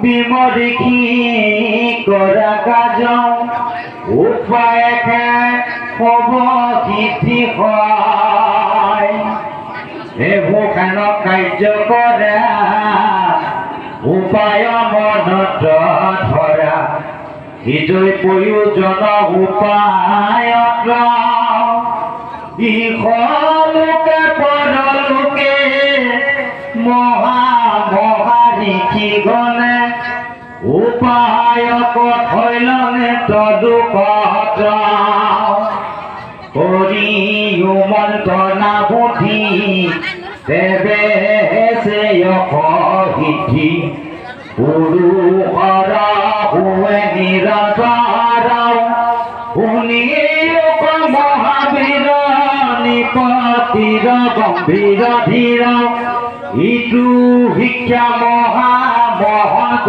বিমৰিখি কৰা কাজ উপায় হব কীৰ্তি হয় এইবোৰ কাণত কাৰ্য কৰা উপায় মনত ধৰা হৃদয় প্ৰয়োজন উপায়ত ইহলোকে পৰলোকে মহা ঋষি গণে উপায়ক থৈলনে তদুপত কৰি মন্ত্ৰণা বুদ্ধি দেৱে সিদ্ধি পুৰুষৰ হুৱে নিৰন্তৰ শুনি মহাবীৰ নিপতিৰ গম্ভীৰ ধীৰ ইটো শিক্ষা মহা মহন্ত